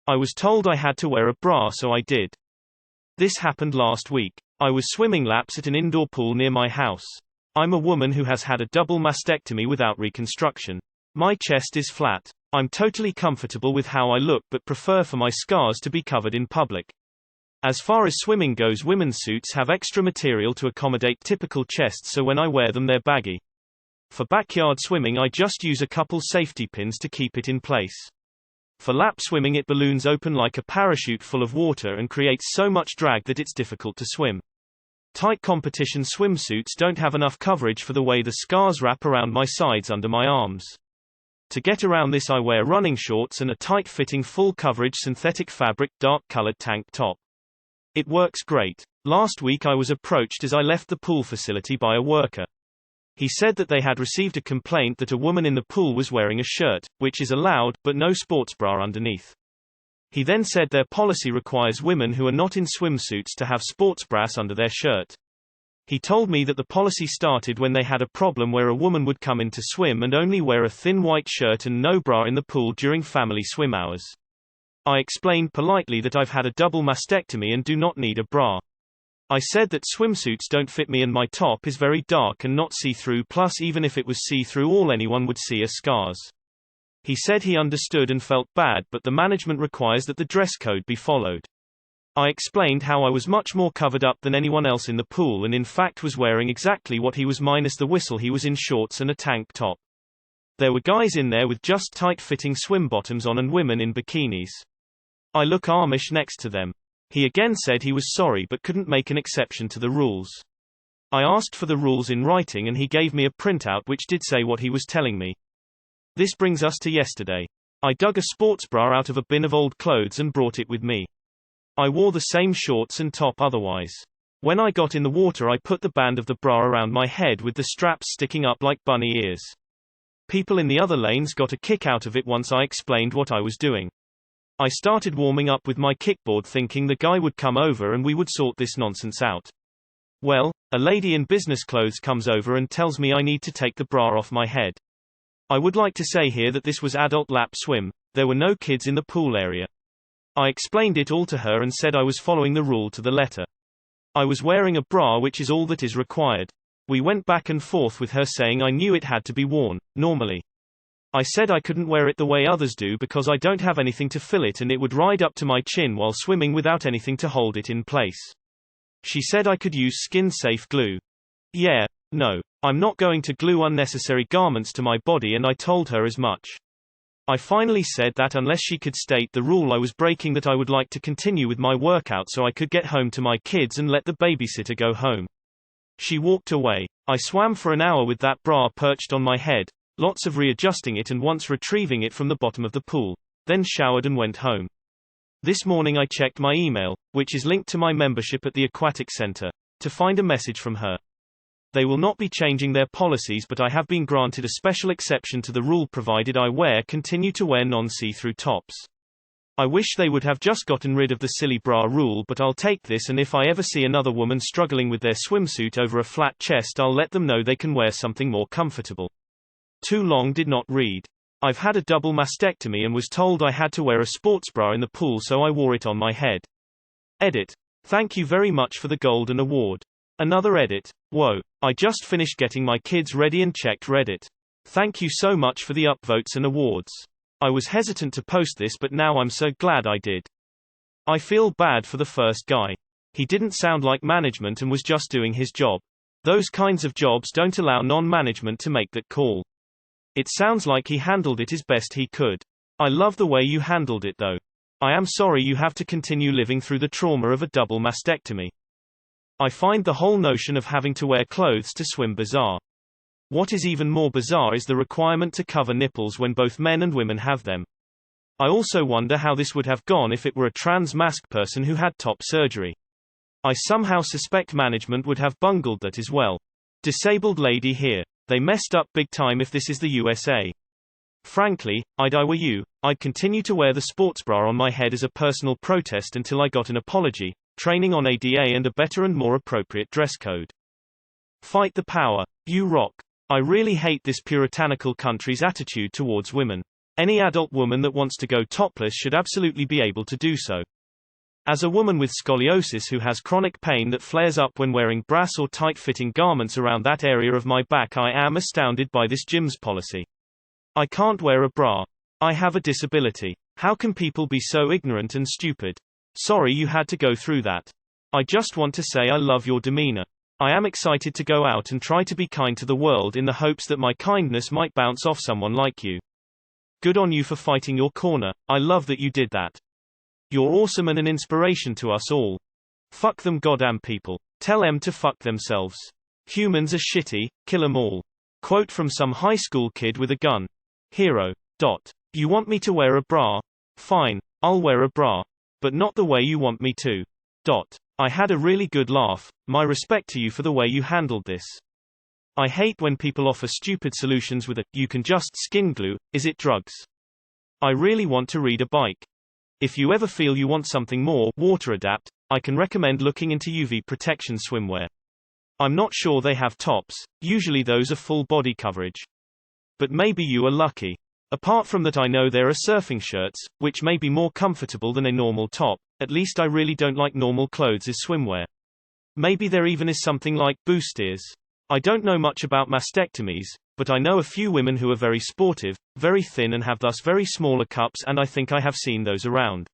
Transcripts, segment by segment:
I was told I had to wear a bra, so I did. This happened last week. I was swimming laps at an indoor pool near my house. I'm a woman who has had a double mastectomy without reconstruction. My chest is flat. I'm totally comfortable with how I look but prefer for my scars to be covered in public. As far as swimming goes, women's suits have extra material to accommodate typical chests, so when I wear them they're baggy. For backyard swimming I just use a couple safety pins to keep it in place. For lap swimming it balloons open like a parachute full of water and creates so much drag that it's difficult to swim. Tight competition swimsuits don't have enough coverage for the way the scars wrap around my sides under my arms. To get around this I wear running shorts and a tight-fitting full-coverage synthetic fabric dark-colored tank top. It works great. Last week I was approached as I left the pool facility by a worker. He said that they had received a complaint that a woman in the pool was wearing a shirt, which is allowed, but no sports bra underneath. He then said their policy requires women who are not in swimsuits to have sports bras under their shirt. He told me that the policy started when they had a problem where a woman would come in to swim and only wear a thin white shirt and no bra in the pool during family swim hours. I explained politely that I've had a double mastectomy and do not need a bra. I said that swimsuits don't fit me and my top is very dark and not see-through, plus even if it was see-through all anyone would see are scars. He said he understood and felt bad, but the management requires that the dress code be followed. I explained how I was much more covered up than anyone else in the pool and in fact was wearing exactly what he was minus the whistle. He was in shorts and a tank top. There were guys in there with just tight-fitting swim bottoms on and women in bikinis. I look Amish next to them. He again said he was sorry but couldn't make an exception to the rules. I asked for the rules in writing and he gave me a printout which did say what he was telling me. This brings us to yesterday. I dug a sports bra out of a bin of old clothes and brought it with me. I wore the same shorts and top otherwise. When I got in the water I put the band of the bra around my head with the straps sticking up like bunny ears. People in the other lanes got a kick out of it once I explained what I was doing. I started warming up with my kickboard thinking the guy would come over and we would sort this nonsense out. Well, a lady in business clothes comes over and tells me I need to take the bra off my head. I would like to say here that this was adult lap swim, there were no kids in the pool area. I explained it all to her and said I was following the rule to the letter. I was wearing a bra, which is all that is required. We went back and forth with her saying I knew it had to be worn, normally. I said I couldn't wear it the way others do because I don't have anything to fill it and it would ride up to my chin while swimming without anything to hold it in place. She said I could use skin-safe glue. Yeah, no. I'm not going to glue unnecessary garments to my body and I told her as much. I finally said that unless she could state the rule I was breaking, that I would like to continue with my workout so I could get home to my kids and let the babysitter go home. She walked away. I swam for an hour with that bra perched on my head. Lots of readjusting it and once retrieving it from the bottom of the pool, then showered and went home. This morning I checked my email, which is linked to my membership at the aquatic center, to find a message from her. They will not be changing their policies, but I have been granted a special exception to the rule provided I continue to wear non-see-through tops. I wish they would have just gotten rid of the silly bra rule, but I'll take this, and if I ever see another woman struggling with their swimsuit over a flat chest I'll let them know they can wear something more comfortable. Too long did not read. I've had a double mastectomy and was told I had to wear a sports bra in the pool, so I wore it on my head. Edit. Thank you very much for the golden award. Another edit. Whoa. I just finished getting my kids ready and checked Reddit. Thank you so much for the upvotes and awards. I was hesitant to post this, but now I'm so glad I did. I feel bad for the first guy. He didn't sound like management and was just doing his job. Those kinds of jobs don't allow non-management to make that call. It sounds like he handled it as best he could. I love the way you handled it though. I am sorry you have to continue living through the trauma of a double mastectomy. I find the whole notion of having to wear clothes to swim bizarre. What is even more bizarre is the requirement to cover nipples when both men and women have them. I also wonder how this would have gone if it were a trans mask person who had top surgery. I somehow suspect management would have bungled that as well. Disabled lady here. They messed up big time if this is the USA. Frankly, I were you, I'd continue to wear the sports bra on my head as a personal protest until I got an apology, training on ADA and a better and more appropriate dress code. Fight the power. You rock. I really hate this puritanical country's attitude towards women. Any adult woman that wants to go topless should absolutely be able to do so. As a woman with scoliosis who has chronic pain that flares up when wearing brass or tight-fitting garments around that area of my back, I am astounded by this gym's policy. I can't wear a bra. I have a disability. How can people be so ignorant and stupid? Sorry you had to go through that. I just want to say I love your demeanor. I am excited to go out and try to be kind to the world in the hopes that my kindness might bounce off someone like you. Good on you for fighting your corner. I love that you did that. You're awesome and an inspiration to us all. Fuck them goddamn people. Tell them to fuck themselves. Humans are shitty, kill 'em all. Quote from some high school kid with a gun. Hero. You want me to wear a bra? Fine, I'll wear a bra. But not the way you want me to. I had a really good laugh. My respect to you for the way you handled this. I hate when people offer stupid solutions with a, you can just skin glue, is it drugs? I really want to ride a bike. If you ever feel you want something more water adapt, I can recommend looking into UV protection swimwear. I'm not sure they have tops, usually those are full body coverage. But maybe you are lucky. Apart from that, I know there are surfing shirts, which may be more comfortable than a normal top. At least I really don't like normal clothes as swimwear. Maybe there even is something like bustiers. I don't know much about mastectomies, but I know a few women who are very sportive, very thin and have thus very smaller cups, and I think I have seen those around.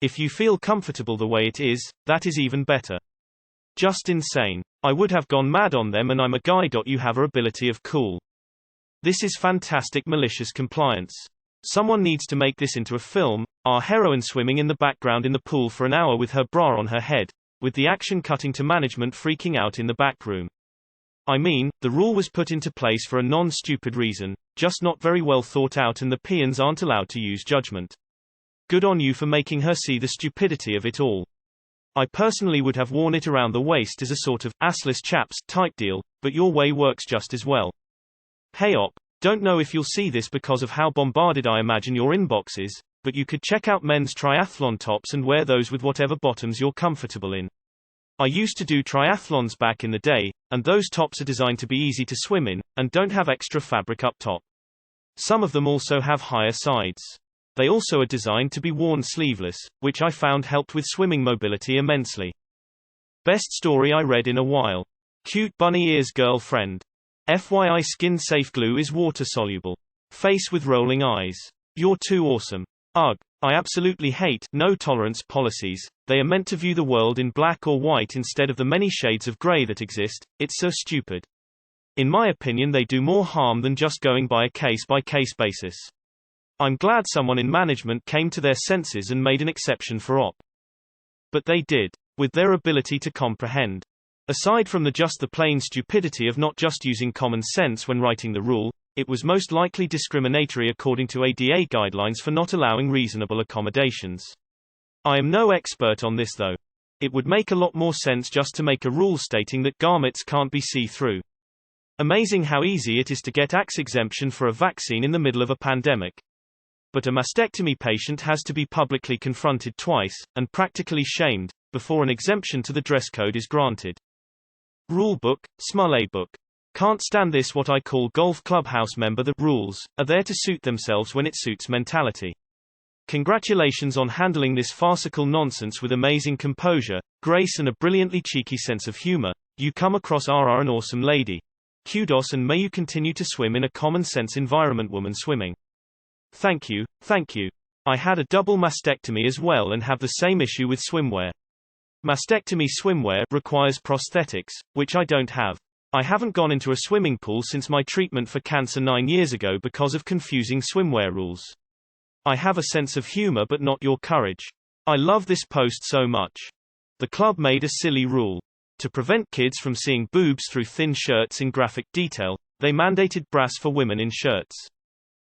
If you feel comfortable the way it is, that is even better. Just insane. I would have gone mad on them, and I'm a guy. You have a ability of cool. This is fantastic malicious compliance. Someone needs to make this into a film, our heroine swimming in the background in the pool for an hour with her bra on her head, with the action cutting to management freaking out in the back room. I mean, the rule was put into place for a non-stupid reason, just not very well thought out, and the peons aren't allowed to use judgment. Good on you for making her see the stupidity of it all. I personally would have worn it around the waist as a sort of assless chaps type deal, but your way works just as well. Hey op, don't know if you'll see this because of how bombarded I imagine your inbox is, but you could check out men's triathlon tops and wear those with whatever bottoms you're comfortable in. I used to do triathlons back in the day, and those tops are designed to be easy to swim in, and don't have extra fabric up top. Some of them also have higher sides. They also are designed to be worn sleeveless, which I found helped with swimming mobility immensely. Best story I read in a while. Cute bunny ears girlfriend. FYI, skin safe glue is water soluble. Face with rolling eyes. You're too awesome. Ugh. I absolutely hate no tolerance policies. They are meant to view the world in black or white instead of the many shades of grey that exist. It's so stupid. In my opinion, they do more harm than just going by a case-by-case basis. I'm glad someone in management came to their senses and made an exception for op. But they did. With their ability to comprehend. Aside from the plain stupidity of not just using common sense when writing the rule, it was most likely discriminatory according to ADA guidelines for not allowing reasonable accommodations. I am no expert on this though. It would make a lot more sense just to make a rule stating that garments can't be see-through. Amazing how easy it is to get AX exemption for a vaccine in the middle of a pandemic. But a mastectomy patient has to be publicly confronted twice, and practically shamed, before an exemption to the dress code is granted. Rulebook, Smuley book. Can't stand this what I call golf clubhouse member. The rules are there to suit themselves when it suits mentality. Congratulations on handling this farcical nonsense with amazing composure, grace and a brilliantly cheeky sense of humor. You come across an awesome lady. Kudos, and may you continue to swim in a common sense environment. Woman swimming. Thank you, thank you. I had a double mastectomy as well and have the same issue with swimwear. Mastectomy swimwear requires prosthetics, which I don't have. I haven't gone into a swimming pool since my treatment for cancer 9 years ago because of confusing swimwear rules. I have a sense of humor but not your courage. I love this post so much. The club made a silly rule. To prevent kids from seeing boobs through thin shirts in graphic detail, they mandated brass for women in shirts.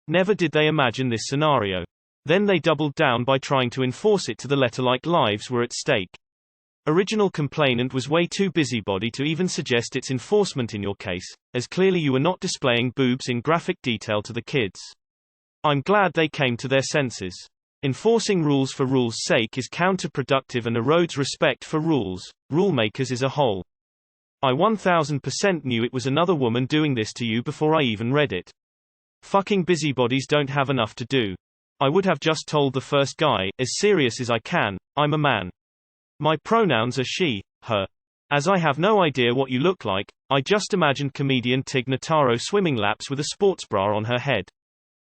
Never did they imagine this scenario. Then they doubled down by trying to enforce it to the letter, like lives were at stake. Original complainant was way too busybody to even suggest its enforcement in your case, as clearly you were not displaying boobs in graphic detail to the kids. I'm glad they came to their senses. Enforcing rules for rules' sake is counterproductive and erodes respect for rules, rulemakers as a whole. I 1000% knew it was another woman doing this to you before I even read it. Fucking busybodies don't have enough to do. I would have just told the first guy, as serious as I can, I'm a man. My pronouns are she, her. As I have no idea what you look like, I just imagined comedian Tig Notaro swimming laps with a sports bra on her head.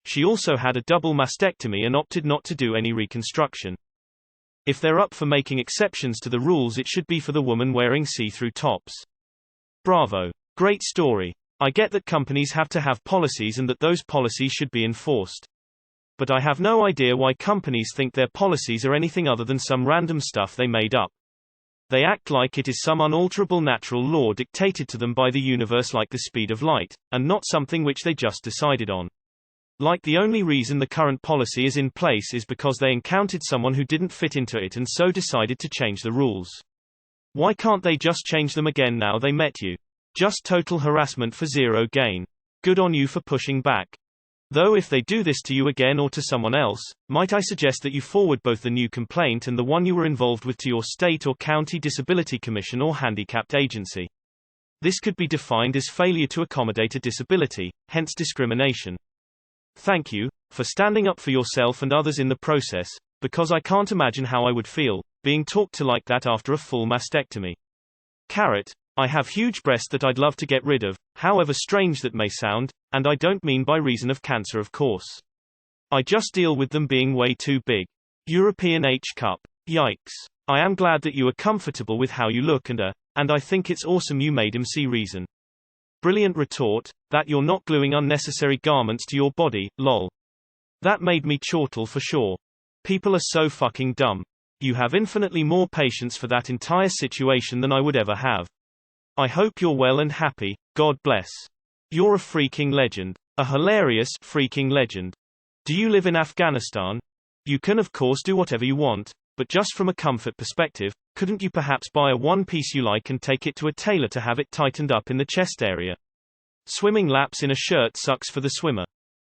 She also had a double mastectomy and opted not to do any reconstruction. If they're up for making exceptions to the rules, it should be for the woman wearing see-through tops. Bravo. Great story. I get that companies have to have policies and that those policies should be enforced. But I have no idea why companies think their policies are anything other than some random stuff they made up. They act like it is some unalterable natural law dictated to them by the universe like the speed of light, and not something which they just decided on. Like the only reason the current policy is in place is because they encountered someone who didn't fit into it and so decided to change the rules. Why can't they just change them again now they met you? Just total harassment for zero gain. Good on you for pushing back. Though if they do this to you again or to someone else, might I suggest that you forward both the new complaint and the one you were involved with to your state or county disability commission or handicapped agency. This could be defined as failure to accommodate a disability, hence discrimination. Thank you for standing up for yourself and others in the process, because I can't imagine how I would feel being talked to like that after a full mastectomy. Carrot. I have huge breasts that I'd love to get rid of, however strange that may sound, and I don't mean by reason of cancer, of course. I just deal with them being way too big. European H cup. Yikes. I am glad that you are comfortable with how you look and I think it's awesome you made him see reason. Brilliant retort, that you're not gluing unnecessary garments to your body, lol. That made me chortle for sure. People are so fucking dumb. You have infinitely more patience for that entire situation than I would ever have. I hope you're well and happy, God bless. You're a freaking legend. A hilarious freaking legend. Do you live in Afghanistan? You can of course do whatever you want, but just from a comfort perspective, couldn't you perhaps buy a one piece you like and take it to a tailor to have it tightened up in the chest area? Swimming laps in a shirt sucks for the swimmer.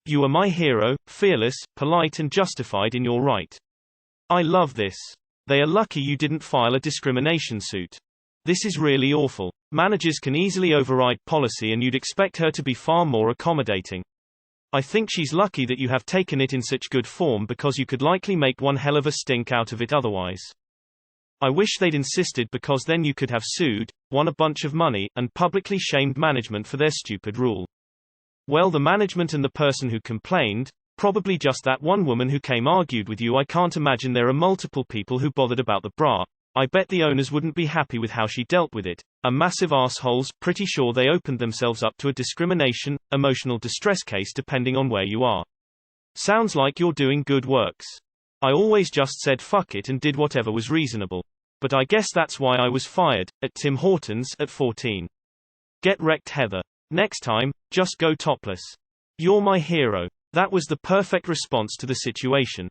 You are my hero, fearless, polite and justified in your right. I love this. They are lucky you didn't file a discrimination suit. This is really awful. Managers can easily override policy and you'd expect her to be far more accommodating. I think she's lucky that you have taken it in such good form because you could likely make one hell of a stink out of it otherwise. I wish they'd insisted because then you could have sued, won a bunch of money, and publicly shamed management for their stupid rule. Well, the management and the person who complained, probably just that one woman who came argued with you. I can't imagine there are multiple people who bothered about the bra. I bet the owners wouldn't be happy with how she dealt with it. A massive assholes, pretty sure they opened themselves up to a discrimination, emotional distress case depending on where you are. Sounds like you're doing good works. I always just said fuck it and did whatever was reasonable. But I guess that's why I was fired, at Tim Hortons, at 14. Get wrecked, Heather. Next time, just go topless. You're my hero. That was the perfect response to the situation.